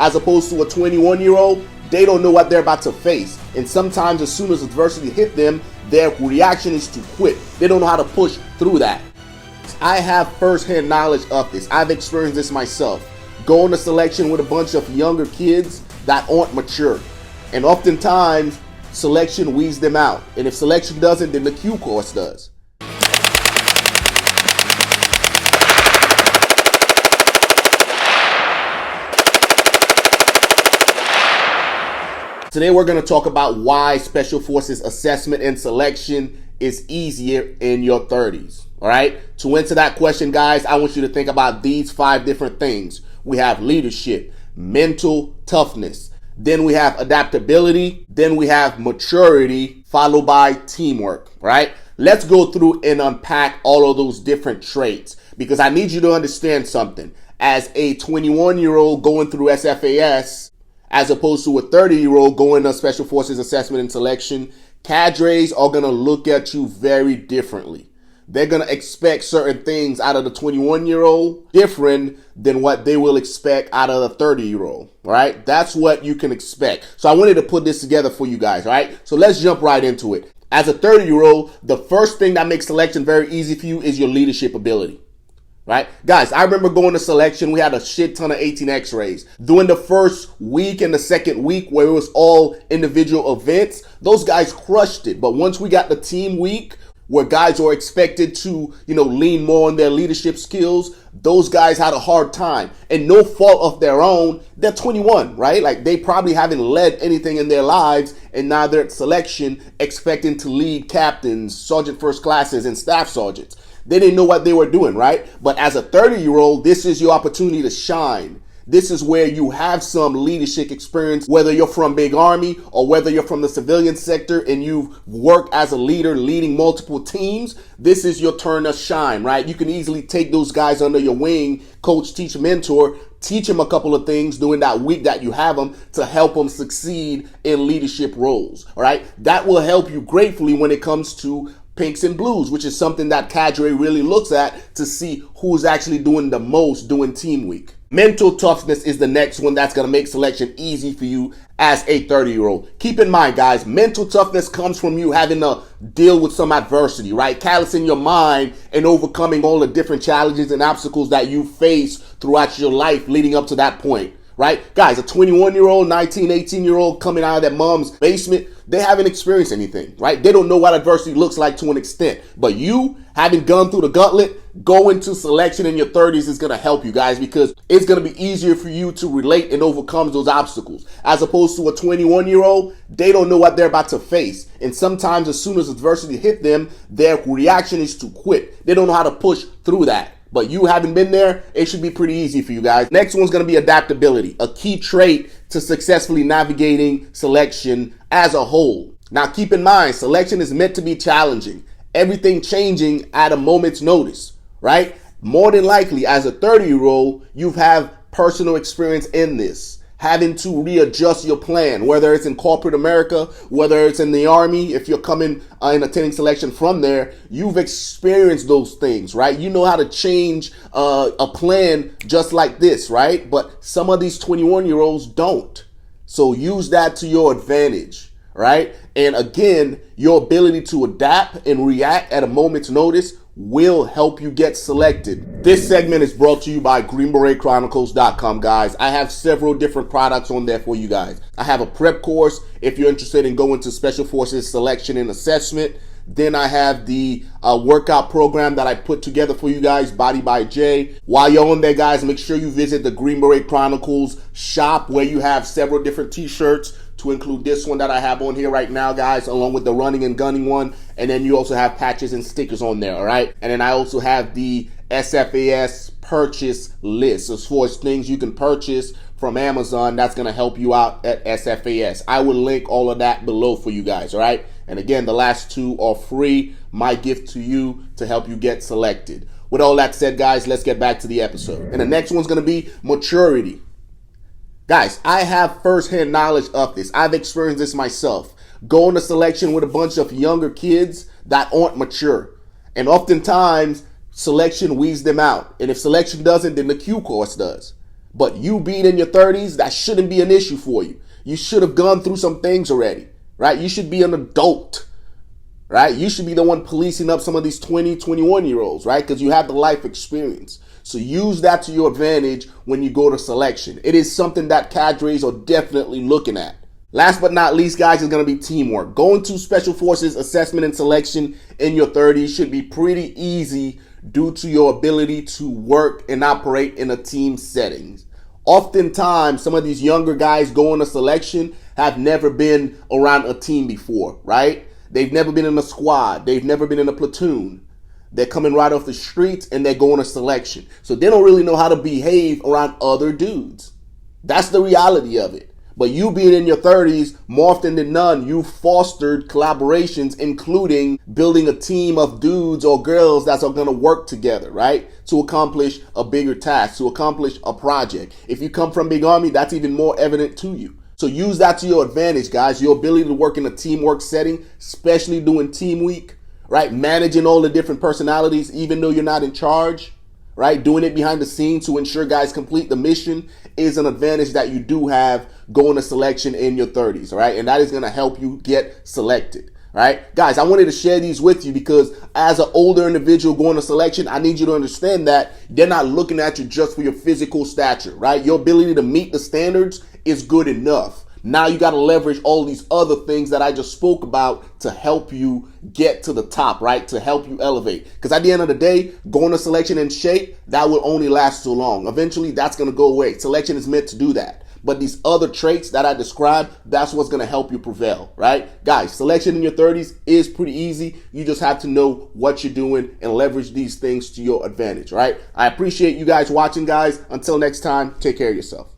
as opposed to a 21-year-old, they don't know what they're about to face. And sometimes as soon as adversity hit them, their reaction is to quit. They don't know how to push through that. I have firsthand knowledge of this. I've experienced this myself. Going to selection with a bunch of younger kids that aren't mature. And oftentimes, selection weeds them out. And if selection doesn't, then the Q course does. Today we're going to talk about why Special Forces assessment and selection is easier in your 30s. All right. To answer that question, guys, I want you to think about these 5 different things. We have leadership, mental toughness. Then we have adaptability. Then we have maturity, followed by teamwork. Right. Let's go through and unpack all of those different traits, because I need you to understand something. As a 21-year-old going through SFAS, as opposed to a 30-year-old going to Special Forces assessment and selection, cadres are going to look at you very differently. They're going to expect certain things out of the 21-year-old different than what they will expect out of the 30-year-old, right? That's what you can expect. So I wanted to put this together for you guys, right? So let's jump right into it. As a 30-year-old, the first thing that makes selection very easy for you is your leadership ability. Right? Guys, I remember going to selection. We had a shit ton of 18 x-rays. During the first week and the second week, where it was all individual events, those guys crushed it. But once we got the team week, where guys are expected to, lean more on their leadership skills, those guys had a hard time. And no fault of their own. They're 21, right? Like, they probably haven't led anything in their lives, and now they're at selection expecting to lead captains, sergeant first classes, and staff sergeants. They didn't know what they were doing, right? But as a 30-year-old, this is your opportunity to shine. This is where you have some leadership experience, whether you're from Big Army or whether you're from the civilian sector and you've worked as a leader leading multiple teams. This is your turn to shine, right? You can easily take those guys under your wing, coach, teach, mentor, teach them a couple of things during that week that you have them to help them succeed in leadership roles, all right? That will help you gratefully when it comes to pinks and blues, which is something that cadre really looks at to see who's actually doing the most during team week. Mental toughness is the next one that's going to make selection easy for you as a 30-year-old. Keep in mind, guys, mental toughness comes from you having to deal with some adversity, right? Callousing your mind and overcoming all the different challenges and obstacles that you face throughout your life leading up to that point. Right? Guys, a 21-year-old, 19, 18-year-old coming out of their mom's basement, they haven't experienced anything, right? They don't know what adversity looks like to an extent. But you, having gone through the gauntlet, going to selection in your 30s is going to help you guys, because it's going to be easier for you to relate and overcome those obstacles. As opposed to a 21-year-old, they don't know what they're about to face. And sometimes as soon as adversity hit them, their reaction is to quit. They don't know how to push through that. But you haven't been there, it should be pretty easy for you guys. Next one's going to be adaptability, a key trait to successfully navigating selection as a whole. Now, keep in mind, selection is meant to be challenging, everything changing at a moment's notice, right? More than likely, as a 30-year-old, you've had personal experience in this, having to readjust your plan, whether it's in corporate America, whether it's in the Army. If you're coming and attending selection from there, you've experienced those things, right? You know how to change a plan just like this, right? But some of these 21-year-olds don't. So use that to your advantage, right? And again, your ability to adapt and react at a moment's notice will help you get selected. This segment is brought to you by Beret guys. I have several different products on there for you guys. I have a prep course if you're interested in going to Special Forces selection and assessment. Then I have the workout program that I put together for you guys, Body by Jay. While you're on there, guys, make sure you visit the Beret Chronicles shop, where you have several different t-shirts, to include this one that I have on here right now, guys, along with the running and gunning one. And then you also have patches and stickers on there, all right? And then I also have the SFAS purchase list as far as things you can purchase from Amazon that's going to help you out at SFAS. I will link all of that below for you guys, all right? And again, the last two are free, my gift to you to help you get selected. With all that said, guys, let's get back to the episode. And the next one's going to be maturity. Guys, I have firsthand knowledge of this. I've experienced this myself. Going to selection with a bunch of younger kids that aren't mature. And oftentimes, selection weeds them out. And if selection doesn't, then the Q course does. But you being in your 30s, that shouldn't be an issue for you. You should have gone through some things already, right? You should be an adult, right? You should be the one policing up some of these 20, 21-year-olds, right? Because you have the life experience. So use that to your advantage when you go to selection. It is something that cadres are definitely looking at. Last but not least, guys, is going to be teamwork. Going to Special Forces assessment and selection in your 30s should be pretty easy due to your ability to work and operate in a team setting. Oftentimes, some of these younger guys going to selection have never been around a team before, right? They've never been in a squad. They've never been in a platoon. They're coming right off the streets and they're going to selection. So they don't really know how to behave around other dudes. That's the reality of it. But you being in your 30s, more often than none, you fostered collaborations, including building a team of dudes or girls that are going to work together, right? To accomplish a bigger task, to accomplish a project. If you come from Big Army, that's even more evident to you. So use that to your advantage, guys. Your ability to work in a teamwork setting, especially doing team week, right? Managing all the different personalities, even though you're not in charge, right? Doing it behind the scenes to ensure guys complete the mission is an advantage that you do have going to selection in your 30s, right? And that is going to help you get selected, right? Guys, I wanted to share these with you because as an older individual going to selection, I need you to understand that they're not looking at you just for your physical stature, right? Your ability to meet the standards is good enough. Now you got to leverage all these other things that I just spoke about to help you get to the top, right? To help you elevate. Because at the end of the day, going to selection in shape, that will only last so long. Eventually, that's going to go away. Selection is meant to do that. But these other traits that I described, that's what's going to help you prevail, right? Guys, selection in your 30s is pretty easy. You just have to know what you're doing and leverage these things to your advantage, right? I appreciate you guys watching, guys. Until next time, take care of yourself.